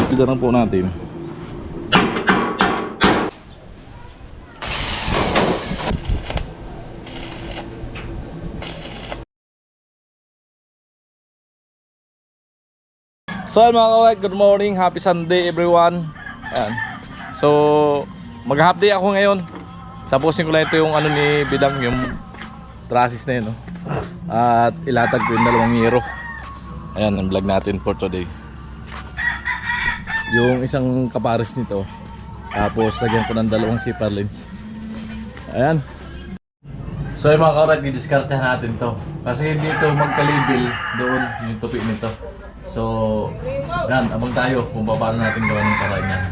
Pagdaran po natin. So mga kawag, good morning, happy Sunday everyone. Ayan. So mag-half day ako ngayon. Tapusin ko lang ito yung ano ni Bidang, yung trusses na yun, no? At ilatag ko yung 2 hero. Ayan ang vlog natin for today. Yung isang kapares nito, tapos lagyan ko ng 2 zipper lens. Ayan. So yung mga kawag, didiskartehan natin to kasi hindi ito magka-label doon yung tupi nito. So, yan, abang tayo kung paano natin gawa ng paraan yan.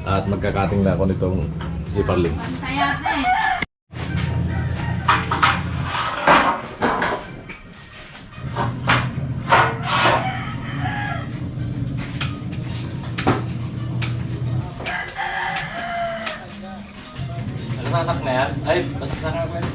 At magkakating na ako nitong zipper lens. Nasasak na yan? Ay, nasasak na ako yan.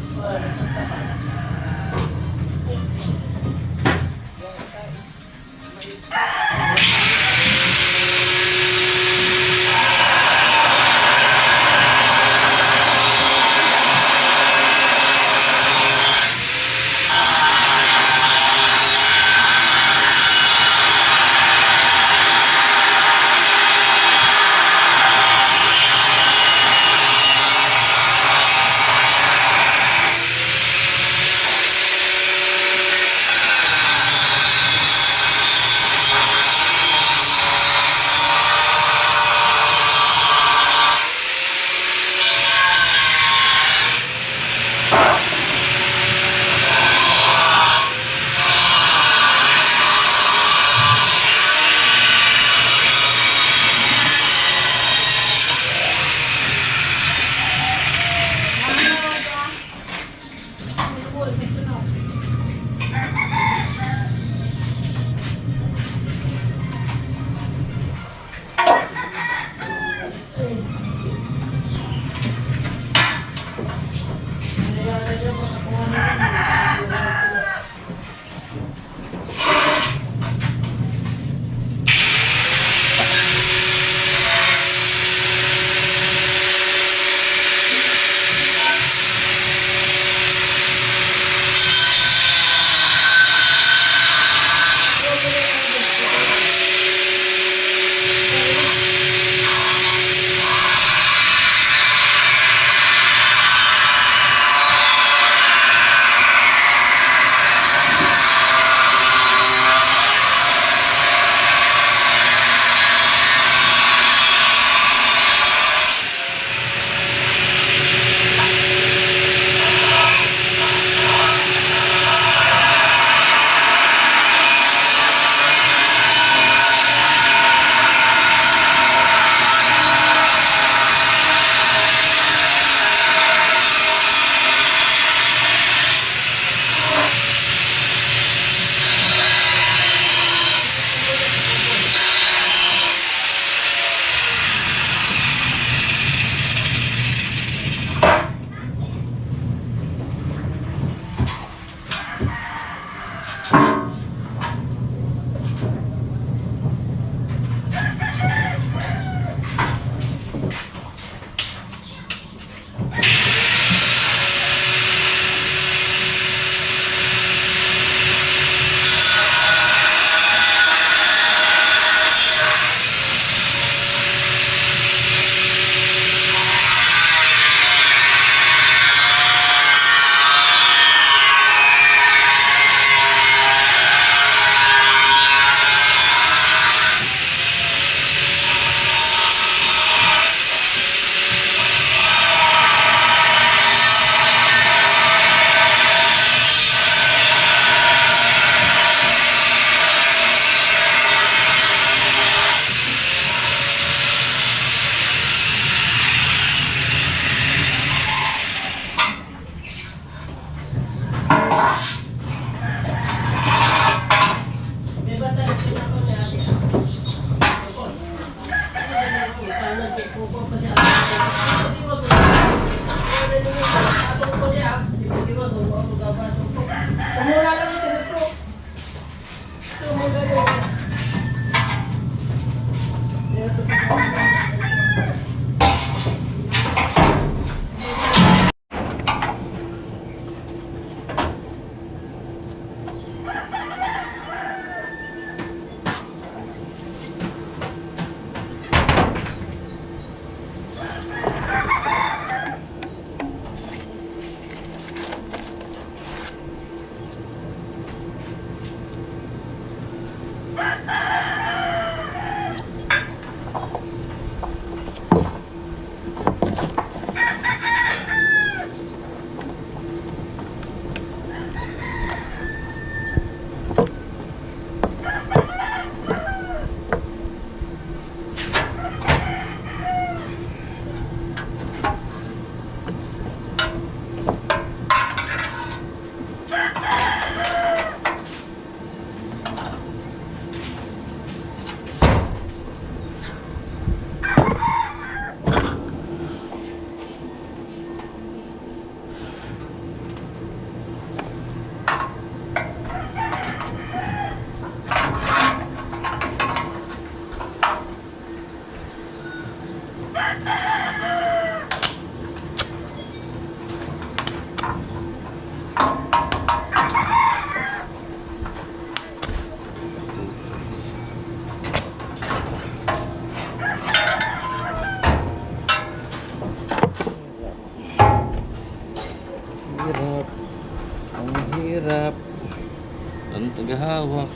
tagahawak.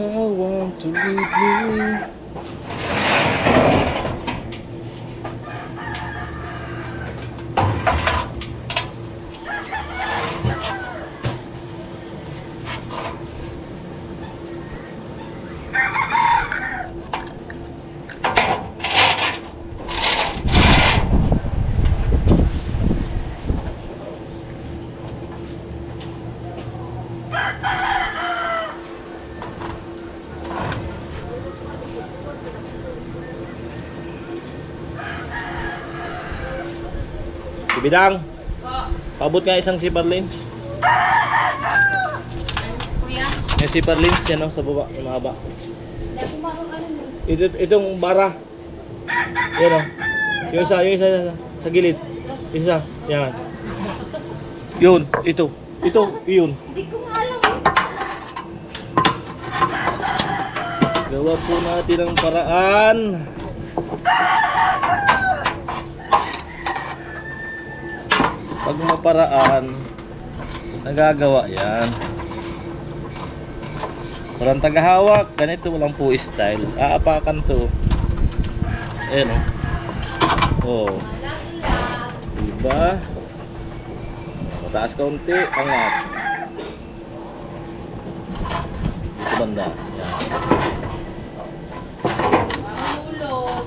I want to leave me. Bidang, paabot nga isang zipper lens. Kuya? Yung zipper lens yan sa baba, yung mahaba. Itong bara. Yan o. Yung isa sa gilid. Isa, yan. Yun, ito, yun. Hindi ko alam. Gawa po natin ang paraan. Pag maparaan, nagagawa yan. Walang tagahawak, ganito walang po style. Aapakan to. Ayan o. Oh. Diba? Mataas kaunti, angat. Dito banda. Yan. Mahulog.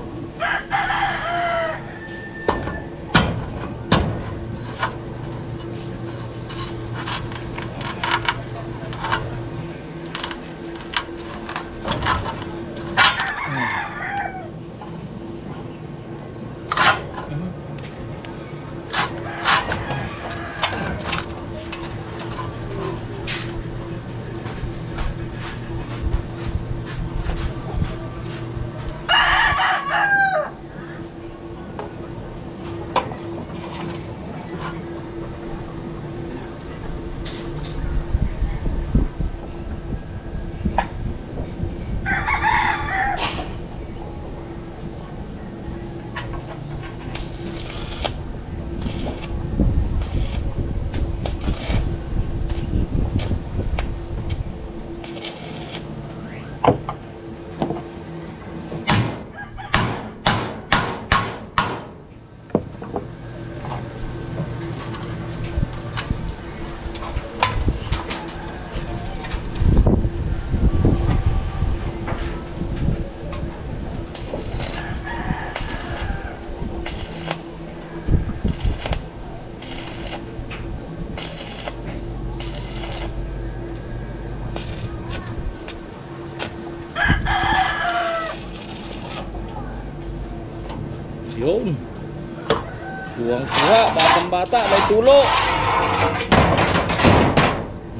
Kuha, batang bata, may tulo.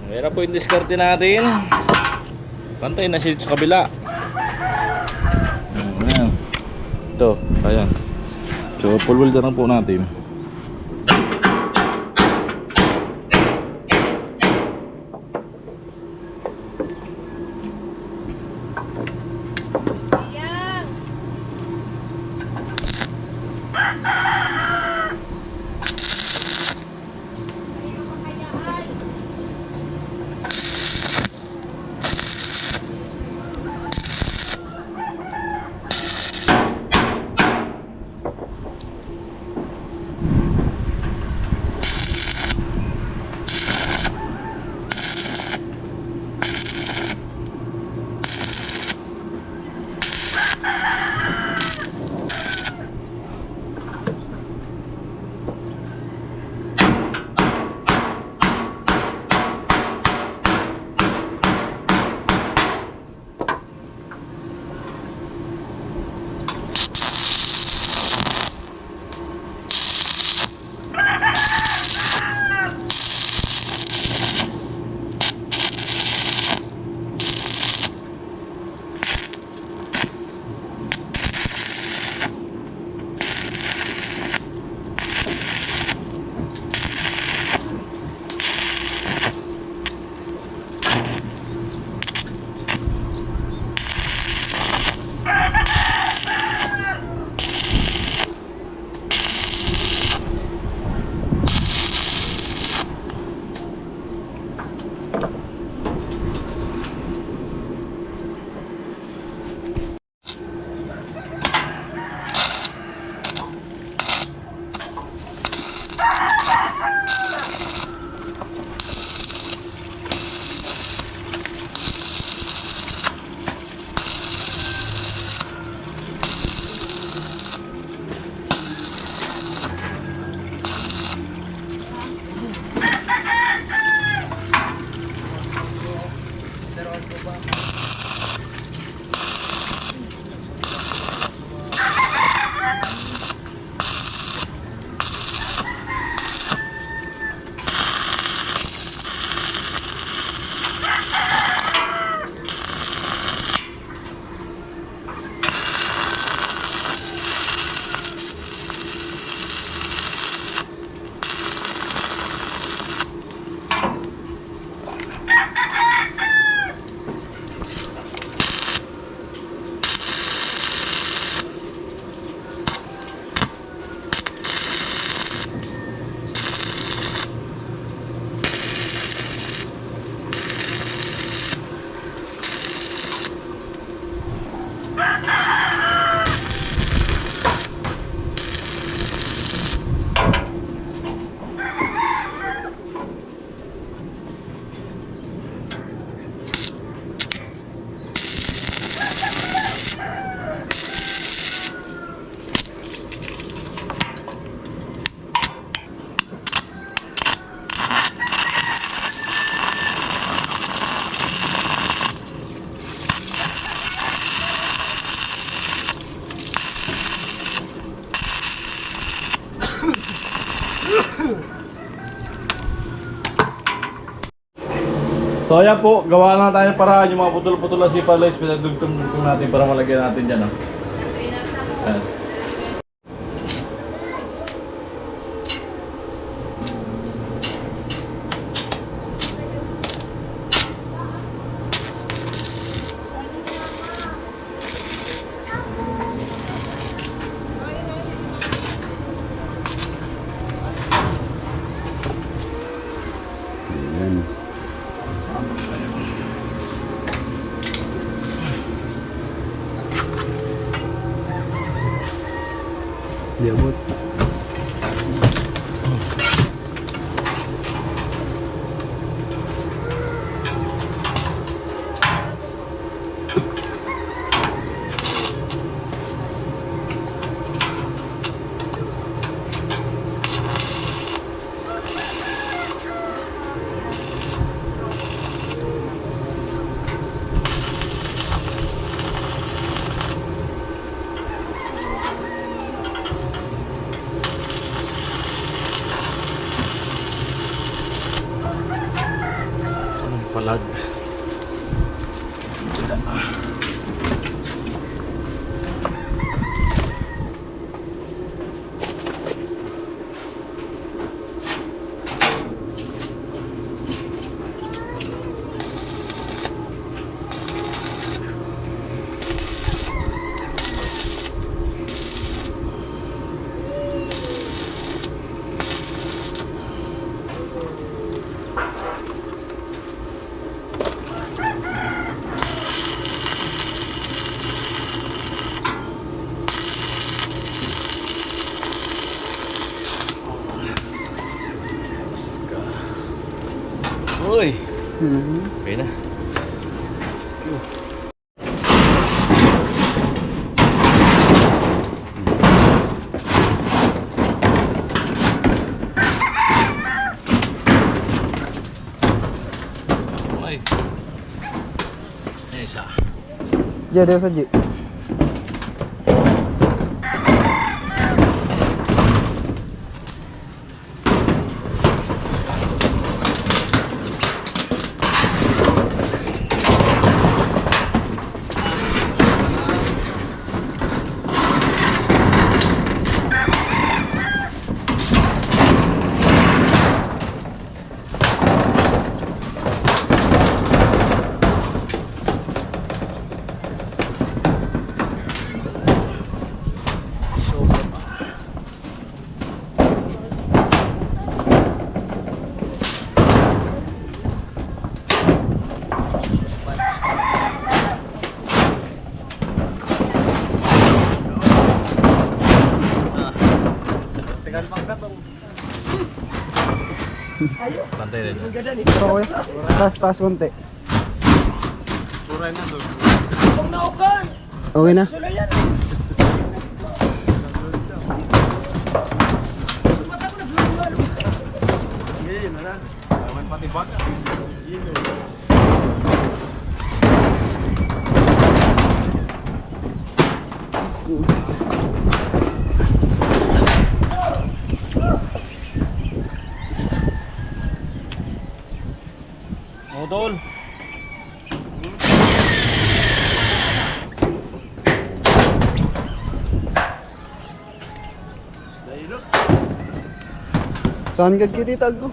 Meron po yung diskarte natin. Pantay na siya sa kabila. Ayan. Ito, ayan. So, full welder lang po natin. Yan. So ayan po, gawa na tayo para yung mga putol-putol na sipalays, pinagdugtong-dugtong natin para malagyan natin dyan. Ayan. palag. Uy! Okay na. Uy! Isa. Diyan, diyan sa G. Pantay rin. Ito ko taas, taas konti. Okay na. Modol. Saan gad kita itag ko?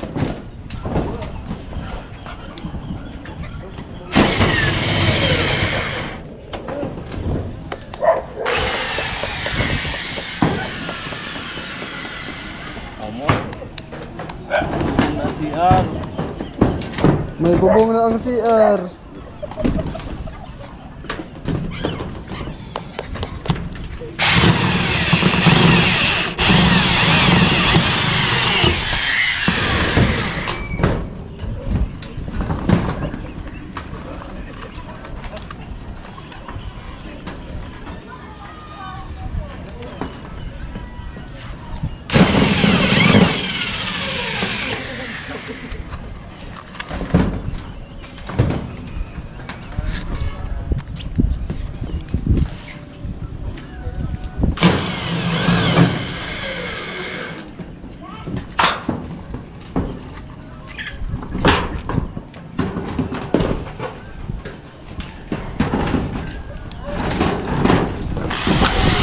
Amo. Na CR. May bubong na ang CR.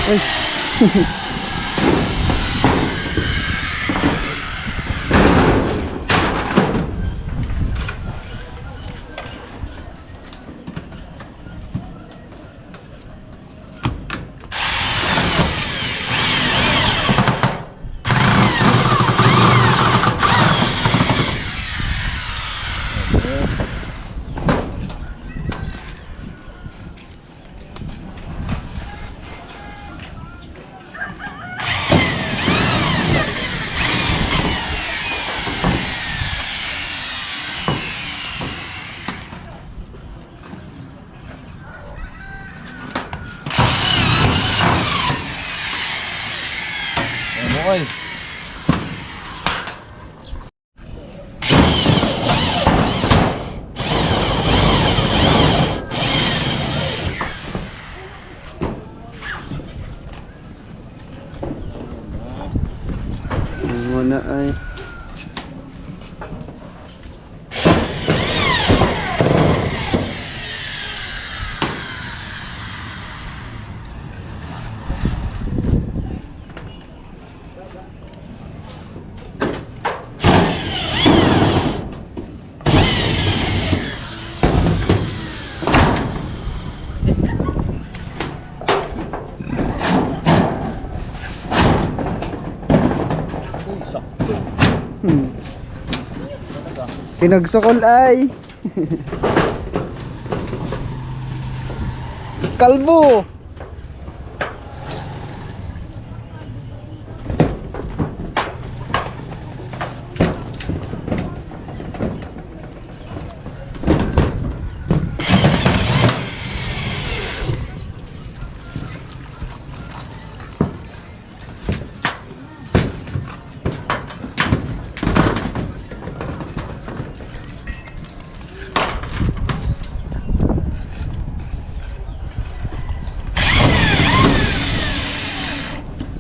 Ay. Pinagsukol ay. Kalbo.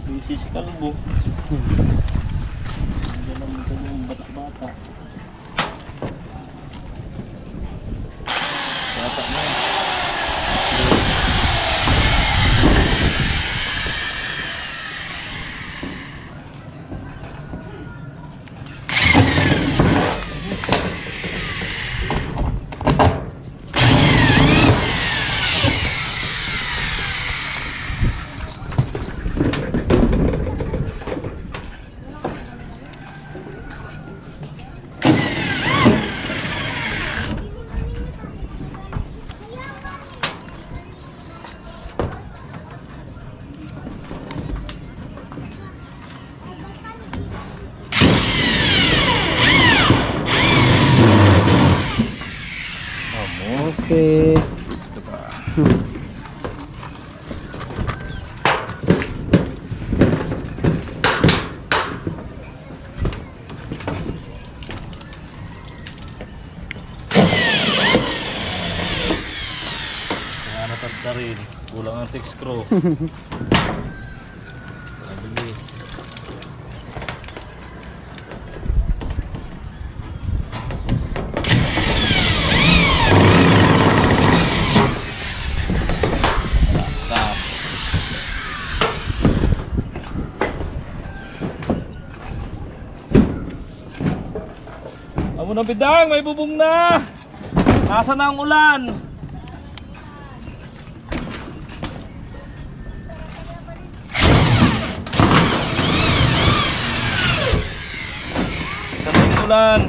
Busy si Kalbo. Hindi naman ito yung bata-bata. Bata na. Okay. Kaya natagda rin. Kulang ang 6 screw. Sabili. Amo na bidang, may bubong na. Nasa na ang ulan? Nasa na yung ulan?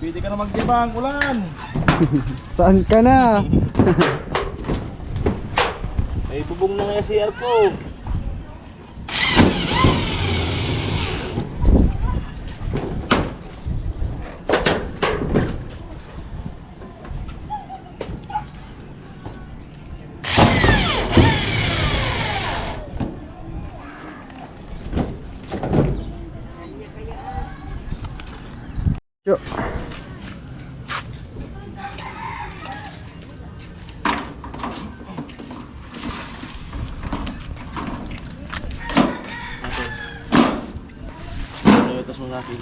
Pwede ka na magdibang, ulan. Saan ka na? May bubong na nga CR ko. Yo. Ito mo sa akin.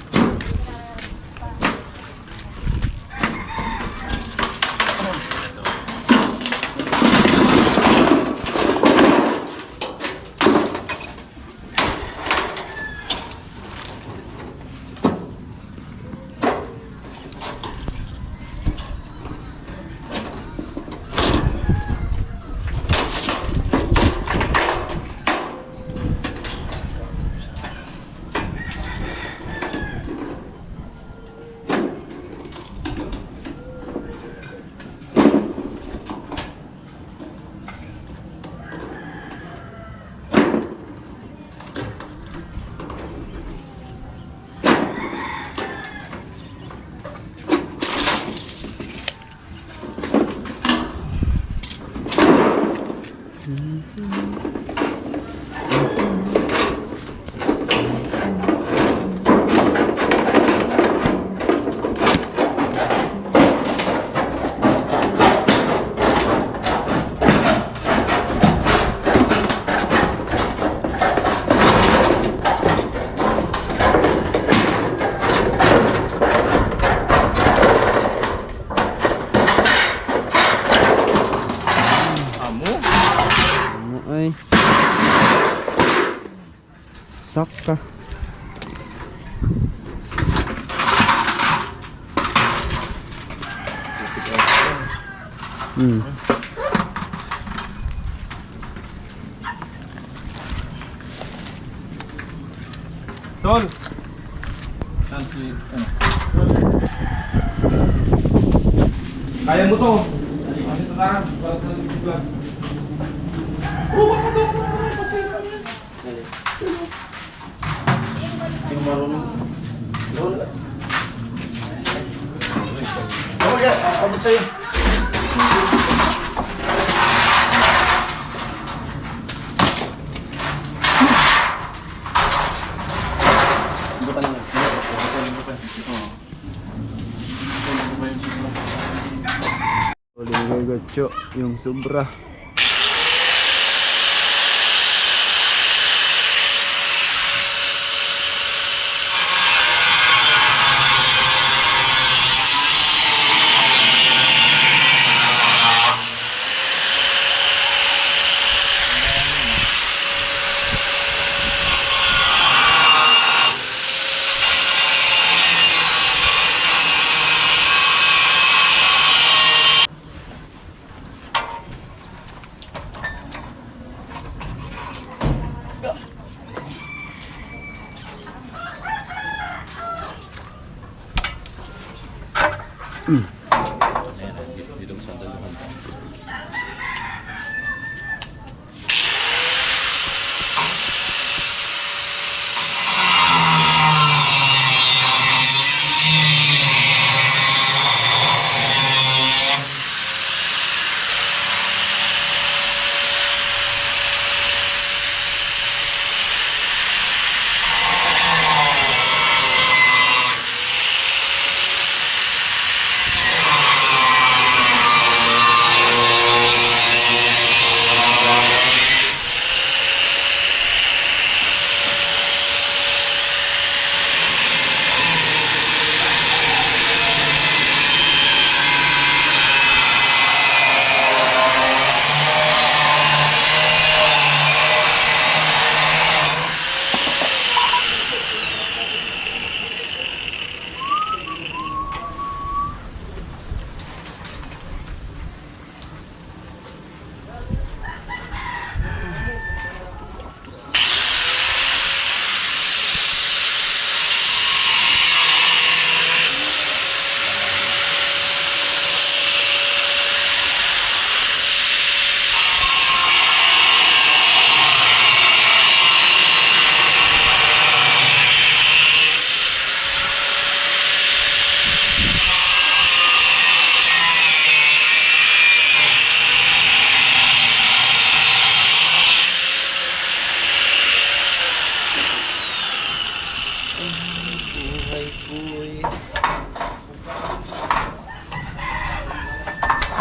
Bagsak ka. Hmm. Tol! Saan si... ano? Kaya mo to! Kasi ito na, para sa vlog. Abot sa'yo. Uling gagotso yung sobra. Dito sa daluhan.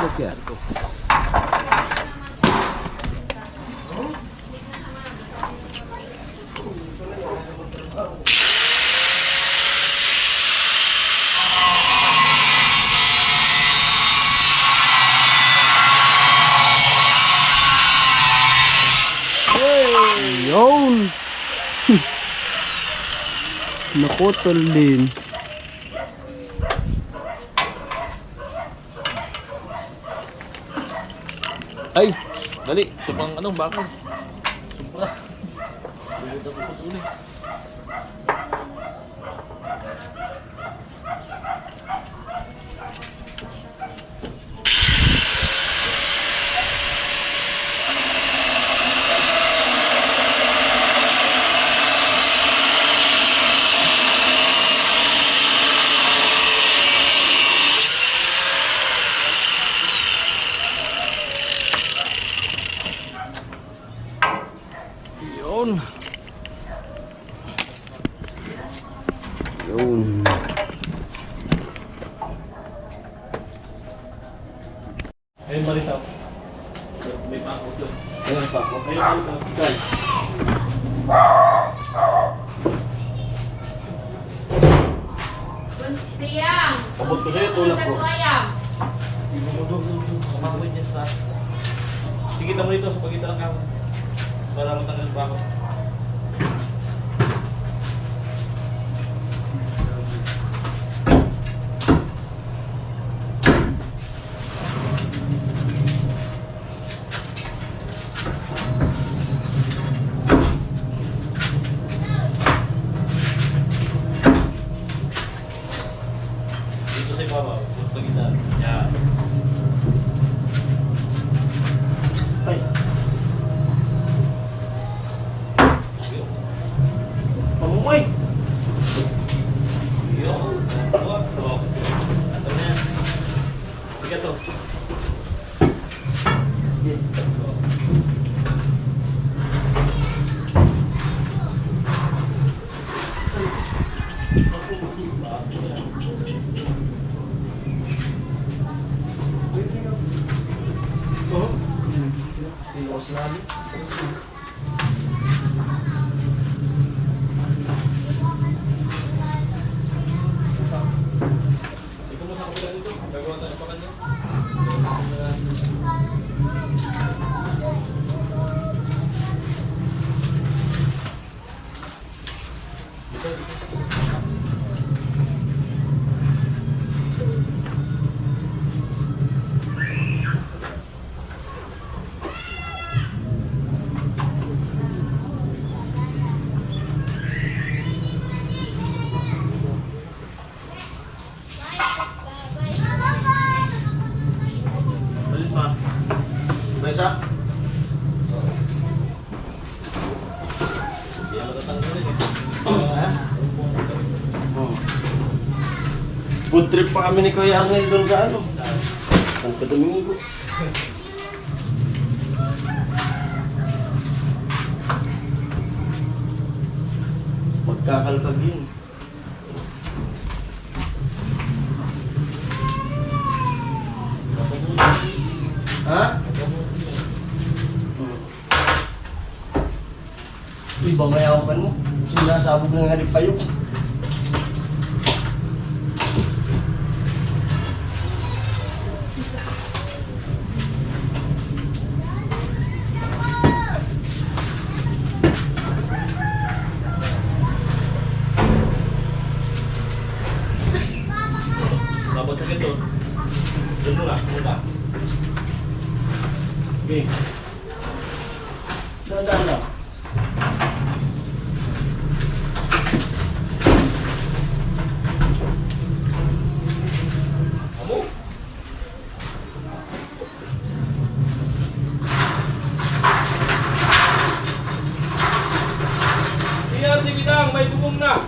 Look at. Yun! Naputol din. Ay! Dali! Ito pang ano, bakal. Sobra. Bukod ako sa tuloy. Yun. Yun. Ayun, Marisa. May pangkot yun. Ayun pa ako. Ayun, Marisa. Siyang! Abot ko sa'yo, tulak ko. Kumakuin niya sa taas. Sige, tamo dito sa pagitan ng kamay. Para matanggal pa ako. Uy! Yun. Oh. Ito na yan. Sige to. Ikaw mo sa kapila dito. Gagawa tayo pa kanya. Balis pa. May isa? Hindi yan matatanggalin eh. Food trip pa kami ni Kuya Angel doon sa ano? Santo Domingo. Magkakalkag yun. Ha? Uy, bamayawan mo. Sinasabog ng halip payo. Tapos sa ito. Doon muna. Muna. Okay. Dadaan lang. Amo. Iya, Bidang, may bubong na.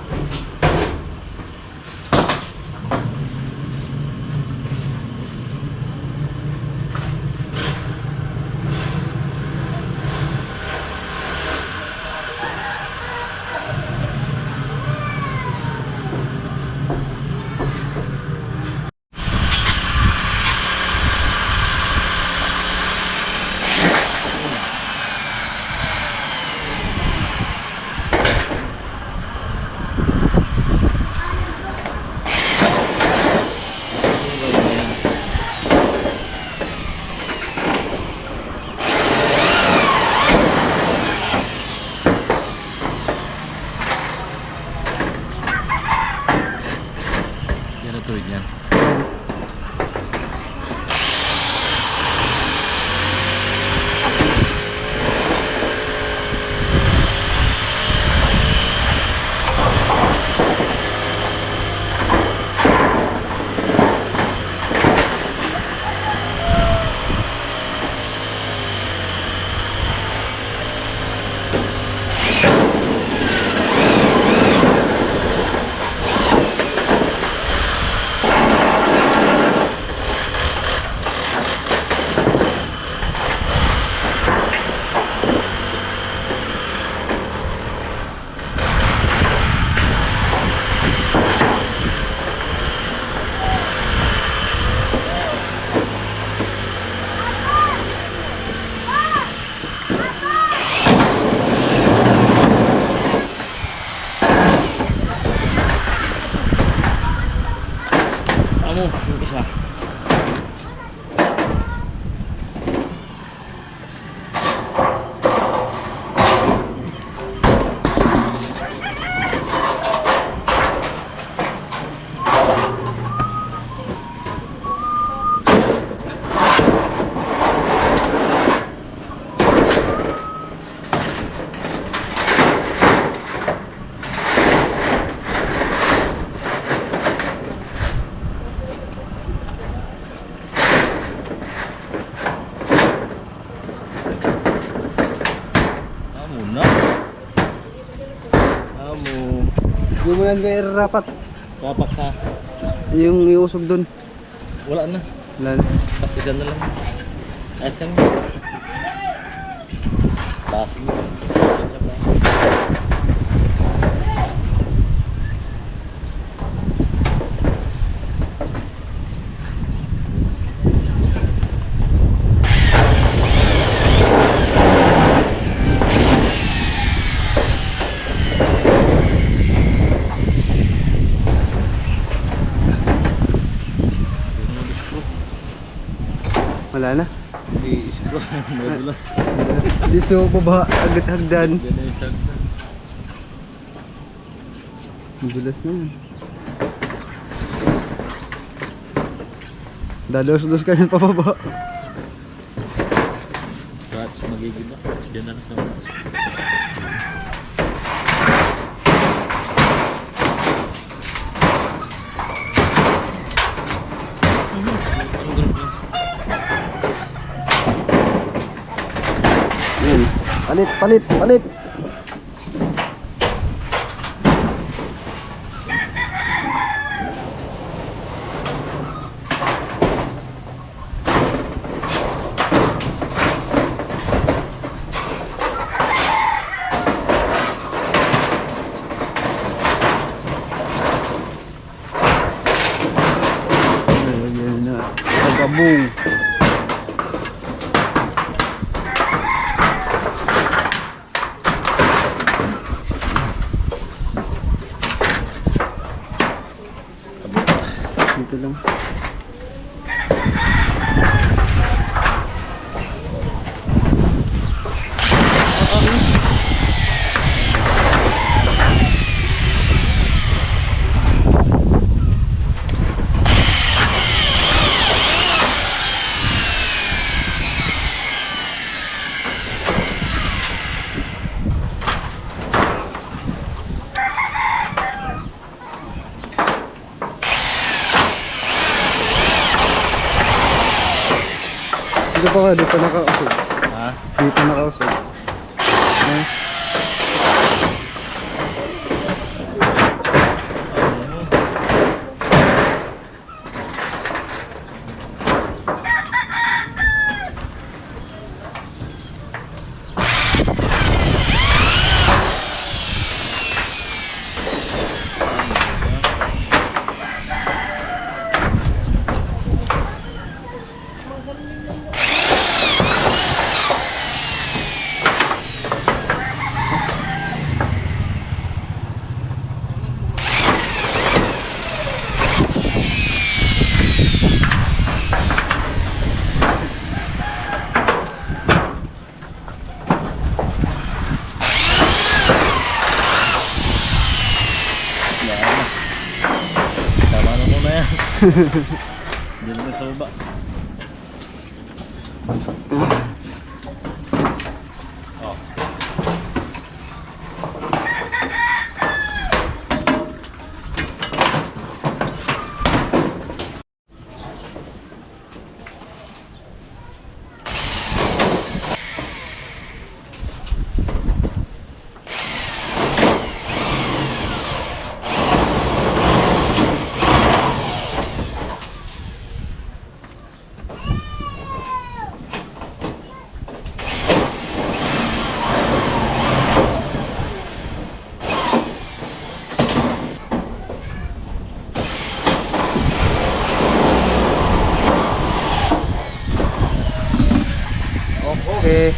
Amo. Hindi mo lang kaya rapat. Dapat ha. Yung iusog dun. Wala na. Wala na. Isa na lang. Ayos lang. Taas mo. Wala na. Hindi, siguro. Madulas. Dito baba agad hagdan. Ganun yung tagdan. Madulas na yan. Dados-dos ka ng pababa. Scratch, magiging na. Diyan na lang. Yan. Palit, palit, palit. Ayan na. Pagabong. Dito lang. Dito pa ka, dito nakausog. Ha? Dito nakausog. Ah, Tama na muna yan. Diyan na sa baba. Oh. okay.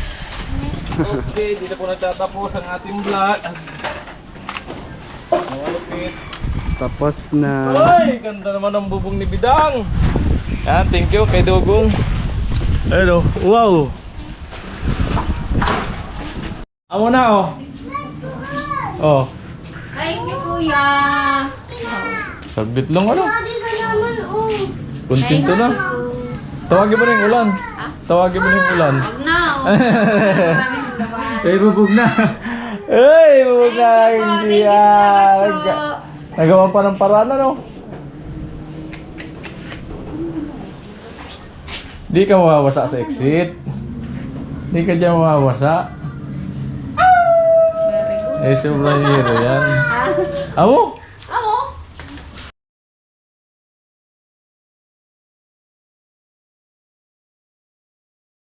Okay, dito po nagtatapos ang ating vlog. Malupit. Tapos na. Ay, ganda naman ang bubong ni Bidang. Yan, thank you kay Dugong. Hello, wow. Amo na oh. Oh, Thank you, kuya. saglit lang ano. Isa naman, oh. Kontento na. Tawagin mo na yung ulan. Tawagin mo na yung ulan. Huwag na, oh. Ay, bubog na. Ay, bubog na. Hindi yan. Nagawa pa ng paraan ano. Di ka mawawasa sa exit. Di ka dyan mawawasa. Very good. Eh, sobrang hero yan. Amo?